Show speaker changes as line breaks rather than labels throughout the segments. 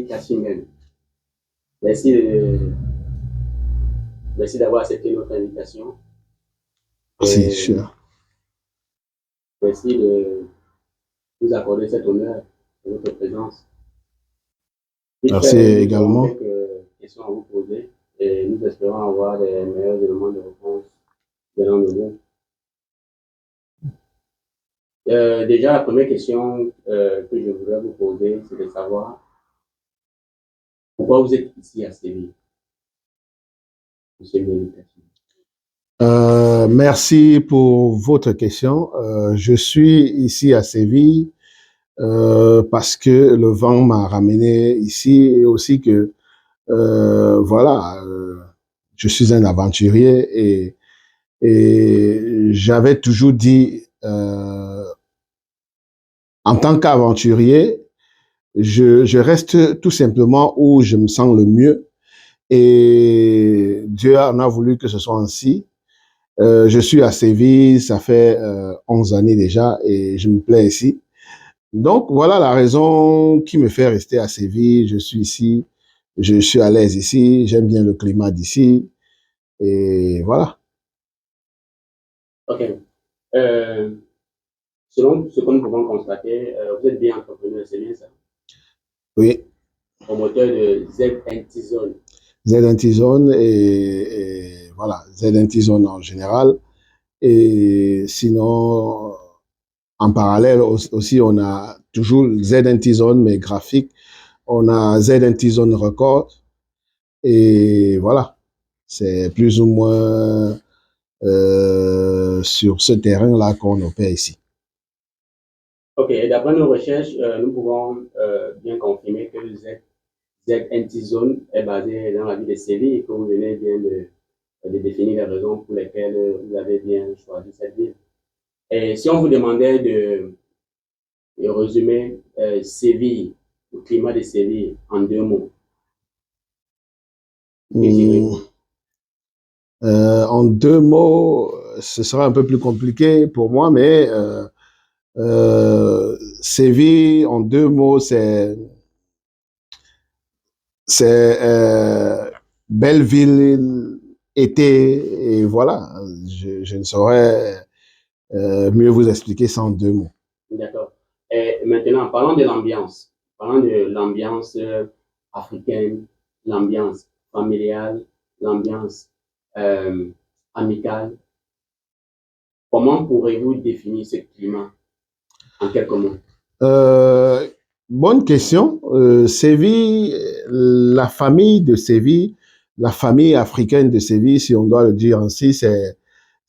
Kassingen. Merci, merci d'avoir accepté notre invitation.
C'est
Et
sûr.
merci de nous accorder cet honneur de votre présence. Vite
Merci
fait, nous aurons
également.
quelques questions à vous poser et nous espérons avoir les meilleurs éléments de réponse venant de vous. Déjà, la première question que je voudrais vous poser, c'est de savoir pourquoi vous êtes ici à Séville, monsieur Mélita.
Merci pour votre question. Je suis ici à Séville parce que le vent m'a ramené ici et aussi que voilà, je suis un aventurier et j'avais toujours dit en tant qu'aventurier, je reste tout simplement où je me sens le mieux et Dieu en a voulu que ce soit ainsi. Je suis à Séville, ça fait 11 années déjà et je me plais ici. Donc voilà la raison qui me fait rester à Séville. Je suis ici, je suis à l'aise ici, j'aime bien le climat d'ici et voilà.
Ok. Euh, Selon ce que nous pouvons constater, vous êtes bien entrepreneur, c'est bien ça?
Oui,
Promoteur de ZNT Zone.
Z-Antizone et voilà, Z-Antizone en général. Et sinon, en parallèle aussi, on a toujours Z-Antizone mais graphique. On a Z-Antizone Record. Et voilà, c'est plus ou moins sur ce terrain-là qu'on opère ici.
Ok, et d'après nos recherches, nous pouvons bien confirmer que ZNT Zone est basé dans la ville de Séville et que vous venez bien de définir les raisons pour lesquelles vous avez bien choisi cette ville. Et si on vous demandait de résumer Séville, le climat de Séville en 2 mots, que
Hum,
direz-vous?
en 2 mots, ce sera un peu plus compliqué pour moi, mais Séville, en 2 mots, c'est belle ville, été, et voilà. Je ne saurais mieux vous expliquer ça en 2 mots.
D'accord. Et maintenant, parlons de l'ambiance. Parlons de l'ambiance africaine, l'ambiance familiale, l'ambiance euh, amicale. Comment pourrez-vous définir ce climat en quelques mots?
Euh, Bonne question. Séville, la famille de Séville, la famille africaine de Séville, si on doit le dire ainsi,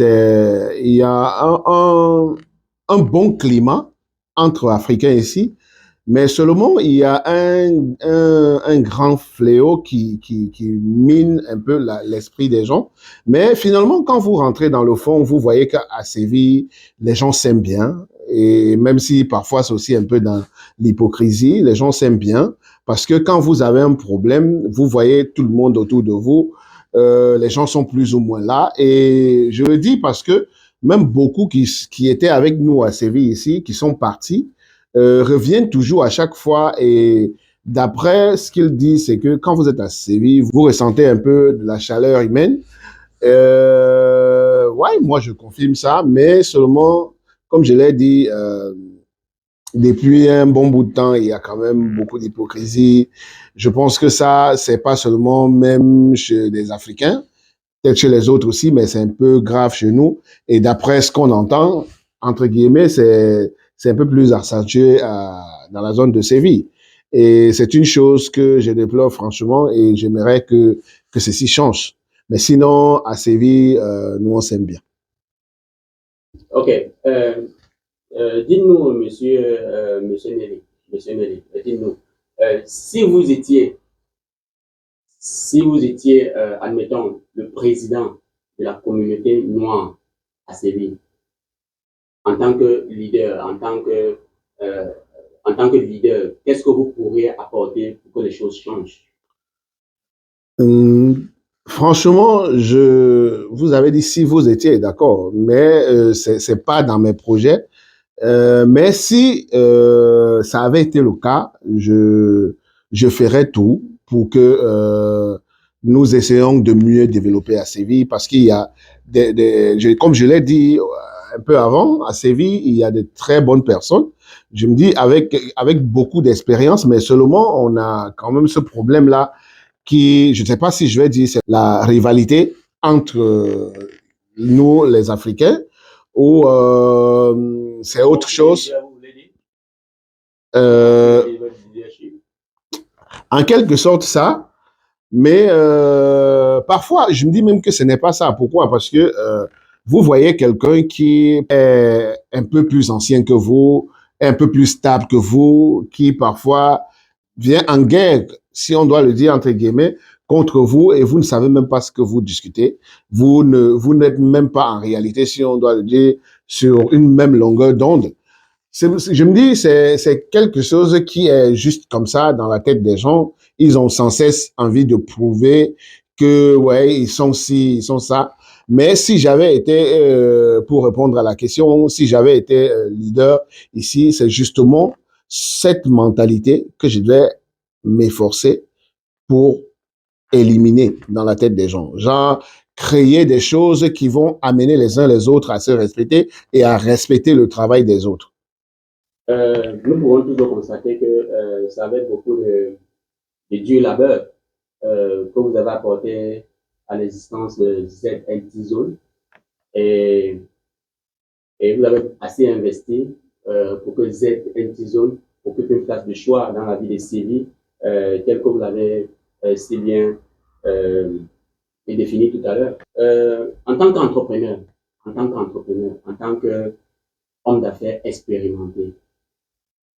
il y a un bon climat entre Africains ici, mais seulement il y a un grand fléau qui mine un peu l'esprit des gens. Mais finalement, quand vous rentrez dans le fond, vous voyez qu'à Séville, les gens s'aiment bien. Et même si parfois c'est aussi un peu dans l'hypocrisie, les gens s'aiment bien. Parce que quand vous avez un problème, vous voyez tout le monde autour de vous. Les gens sont plus ou moins là. Et je le dis parce que même beaucoup qui étaient avec nous à Séville ici, qui sont partis, reviennent toujours à chaque fois et d'après ce qu'il dit, c'est que quand vous êtes à Séville, vous ressentez un peu de la chaleur humaine. Ouais, moi je confirme ça, mais seulement, comme je l'ai dit, depuis un bon bout de temps, il y a quand même beaucoup d'hypocrisie. Je pense que ça, c'est pas seulement même chez les Africains, peut-être chez les autres aussi, mais c'est un peu grave chez nous. Et d'après ce qu'on entend, entre guillemets, c'est un peu plus accentué dans la zone de Séville. Et c'est une chose que je déplore franchement et j'aimerais que ceci change. Mais sinon, à Séville, nous, on s'aime bien.
Ok. Dites-nous, monsieur Nelly, dites-nous, euh, si vous étiez, si vous étiez, admettons, le président de la communauté noire à Séville, en tant que leader, euh, en tant que leader, qu'est-ce que vous pourriez apporter pour que les choses changent?
Hum, Franchement, vous avez dit si vous étiez d'accord, mais c'est pas dans mes projets. Mais si ça avait été le cas, je ferai tout pour que nous essayons de mieux développer à Séville parce qu'il y a comme je l'ai dit un peu avant, à Séville, il y a de très bonnes personnes. Je me dis avec beaucoup d'expérience, mais seulement on a quand même ce problème-là qui, je ne sais pas si je vais dire, c'est la rivalité entre nous, les Africains, ou c'est autre chose. En quelque sorte, ça. Mais parfois, je me dis même que ce n'est pas ça. Pourquoi? Parce que vous voyez quelqu'un qui est un peu plus ancien que vous, un peu plus stable que vous, qui parfois vient en guerre, si on doit le dire entre guillemets, contre vous et vous ne savez même pas ce que vous discutez. Vous n'êtes même pas en réalité, si on doit le dire, sur une même longueur d'onde. Je me dis, c'est quelque chose qui est juste comme ça dans la tête des gens. Ils ont sans cesse envie de prouver que, ouais, ils sont ci, ils sont ça. Mais si j'avais été, pour répondre à la question, si j'avais été leader ici, c'est justement cette mentalité que je devais m'efforcer pour éliminer dans la tête des gens. Genre, créer des choses qui vont amener les uns les autres à se respecter et à respecter le travail des autres.
Nous pouvons toujours constater que ça va être beaucoup de dur labeur que vous avez apporté à l'existence de ZNT Zone et, et vous avez assez investi pour que ZNT Zone occupe une place de choix dans la vie des civils, tel que vous l'avez si bien défini tout à l'heure. En tant qu'entrepreneur, en tant qu'homme d'affaires expérimenté,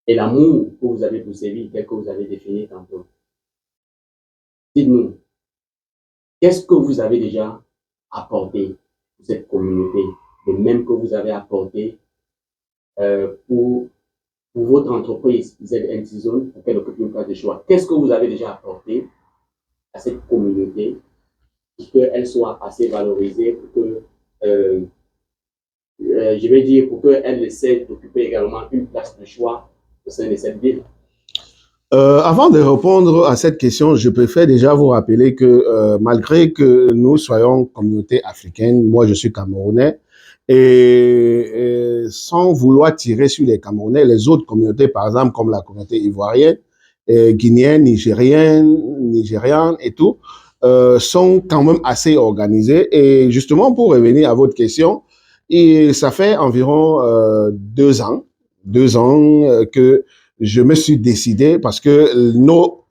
et l'amour que vous avez pour Séville, tel que vous avez défini tantôt. Dites-nous, qu'est-ce que vous avez déjà apporté pour cette communauté, de même que vous avez apporté pour votre entreprise ZNT Zone, pour qu'elle occupe une place de choix. Qu'est-ce que vous avez déjà apporté à cette communauté pour qu'elle soit assez valorisée, pour que, je vais dire, pour qu'elle essaie d'occuper également une place de choix au sein de cette ville?
Avant de répondre à cette question, je préfère déjà vous rappeler que malgré que nous soyons communauté africaine, moi je suis camerounais, et sans vouloir tirer sur les Camerounais, les autres communautés, par exemple comme la communauté ivoirienne, guinéenne, nigériane et tout, sont quand même assez organisées. Et justement, pour revenir à votre question, et ça fait environ 2 ans, que je me suis décidé, parce que nos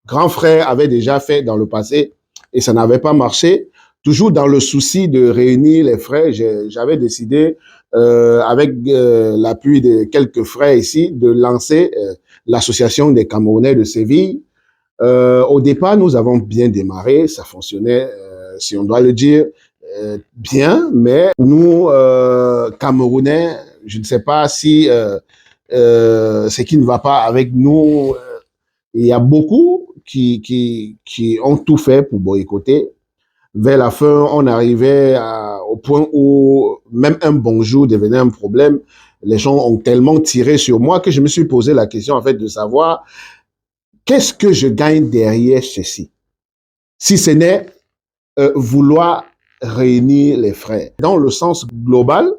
grands frères avaient déjà fait dans le passé et ça n'avait pas marché. Toujours dans le souci de réunir les frères, j'avais décidé, avec l'appui de quelques frères ici, de lancer l'association des Camerounais de Séville. Au départ, nous avons bien démarré, ça fonctionnait, si on doit le dire, bien, mais nous, Camerounais, je ne sais pas si ce qui ne va pas avec nous. Il y a beaucoup qui ont tout fait pour boycotter. Vers la fin, on arrivait au point où même un bonjour devenait un problème. Les gens ont tellement tiré sur moi que je me suis posé la question, en fait, de savoir qu'est-ce que je gagne derrière ceci, si ce n'est vouloir réunir les frères. Dans le sens global,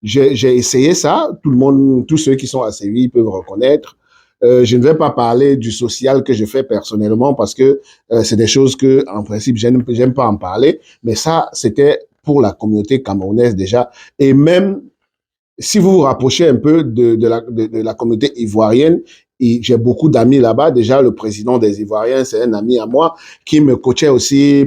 j'ai essayé ça. Tout le monde, tous ceux qui sont à Séville peuvent reconnaître. Je ne vais pas parler du social que je fais personnellement parce que c'est des choses que, en principe, j'aime pas en parler. Mais ça, c'était pour la communauté camerounaise déjà. Et même si vous vous rapprochez un peu de la communauté ivoirienne, j'ai beaucoup d'amis là-bas. Déjà, le président des Ivoiriens, c'est un ami à moi qui me coachait aussi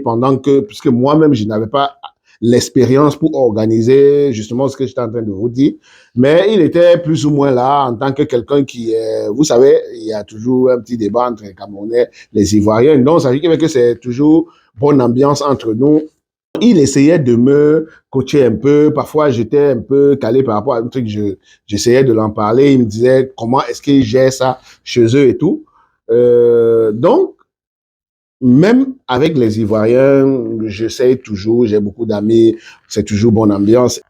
puisque moi-même, je n'avais pas l'expérience pour organiser justement ce que j'étais en train de vous dire. Mais il était plus ou moins là en tant que quelqu'un qui, vous savez, il y a toujours un petit débat entre les Camerounais, les Ivoiriens. Donc, ça veut dire que c'est toujours bonne ambiance entre nous. Il essayait de me coacher un peu. Parfois, j'étais un peu calé par rapport à un truc. J'essayais de l'en parler. Il me disait comment est-ce qu'il gère ça chez eux et tout. Donc, même avec les Ivoiriens, j'essaie toujours. J'ai beaucoup d'amis. C'est toujours bonne ambiance.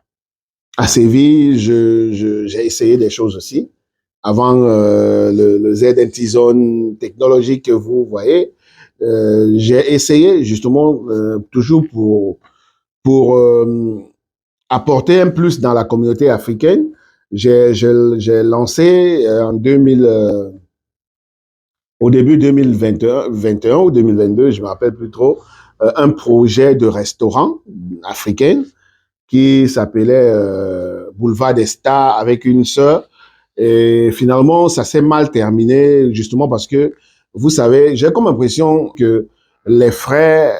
À Séville, j'ai essayé des choses aussi. avant le ZNT Zone technologique que vous voyez. J'ai essayé justement toujours pour apporter un plus dans la communauté africaine. J'ai lancé en 2000, au début 2021 ou 2022, je me rappelle plus trop, un projet de restaurant africain qui s'appelait Boulevard des Stars avec une sœur. Et finalement, ça s'est mal terminé, justement parce que, vous savez, j'ai comme impression que les frères,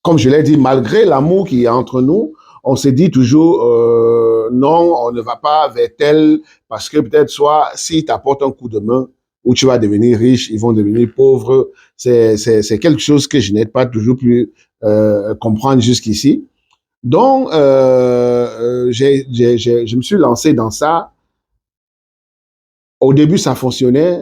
comme je l'ai dit, malgré l'amour qui est entre nous, on se dit toujours, non, on ne va pas vers tel, parce que peut-être soit, s'ils t'apportent un coup de main, où tu vas devenir riche, ils vont devenir pauvres. C'est quelque chose que je n'ai pas toujours pu comprendre jusqu'ici. Donc, je me suis lancé dans ça. Au début, ça fonctionnait.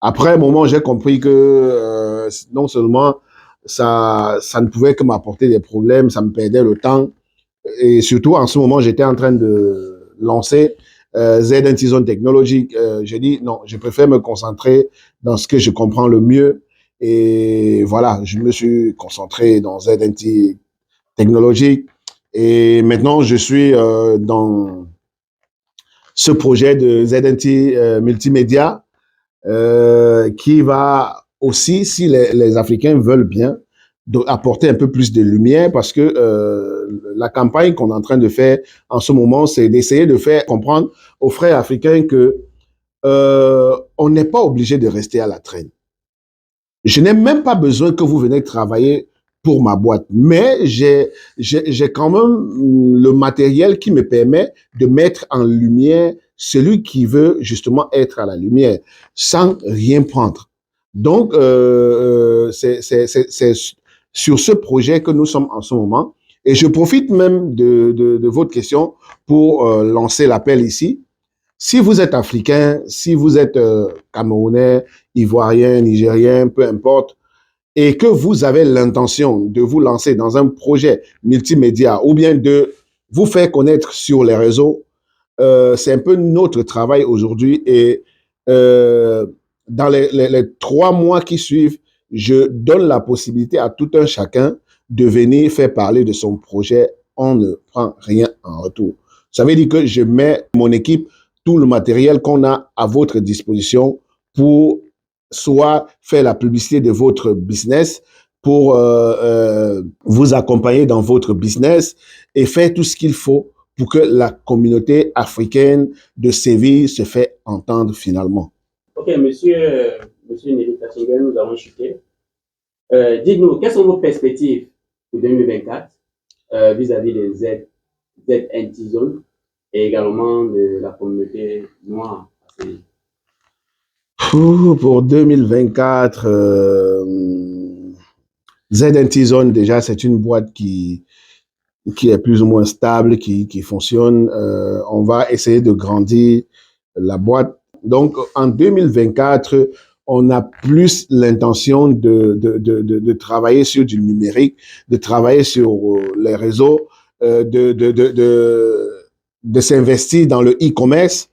Après un moment, j'ai compris que non seulement ça ne pouvait que m'apporter des problèmes, ça me perdait le temps. Et surtout, en ce moment, j'étais en train de lancer ZNT Zone technologique. J'ai dit, non, je préfère me concentrer dans ce que je comprends le mieux. Et voilà, je me suis concentré dans ZNT technologique. Et maintenant, je suis dans ce projet de ZNT multimédia qui va aussi, si les Africains veulent bien, apporter un peu plus de lumière parce que la campagne qu'on est en train de faire en ce moment, c'est d'essayer de faire comprendre aux frères africains que on n'est pas obligé de rester à la traîne. Je n'ai même pas besoin que vous venez travailler pour ma boîte, mais j'ai quand même le matériel qui me permet de mettre en lumière celui qui veut justement être à la lumière sans rien prendre. Donc, c'est sur ce projet que nous sommes en ce moment. Et je profite même de votre question pour lancer l'appel ici. Si vous êtes africain, si vous êtes camerounais, ivoirien, nigérien, peu importe, et que vous avez l'intention de vous lancer dans un projet multimédia ou bien de vous faire connaître sur les réseaux, c'est un peu notre travail aujourd'hui. Et dans les 3 mois qui suivent, je donne la possibilité à tout un chacun de venir faire parler de son projet. On ne prend rien en retour. Ça veut dire que je mets mon équipe, tout le matériel qu'on a à votre disposition pour soit faire la publicité de votre business, pour vous accompagner dans votre business et faire tout ce qu'il faut pour que la communauté africaine de Séville se fait entendre finalement.
Ok, monsieur Nelly Tachingen, nous avons chuté. Dites-nous, quelles sont vos perspectives pour 2024 vis-à-vis des ZNT Zone et également de la communauté noire à Séville?
Pour 2024, ZNT Zone, déjà, c'est une boîte qui est plus ou moins stable, qui fonctionne. On va essayer de grandir la boîte. Donc, en 2024, on a plus l'intention de travailler sur du numérique, de travailler sur les réseaux, de s'investir dans le e-commerce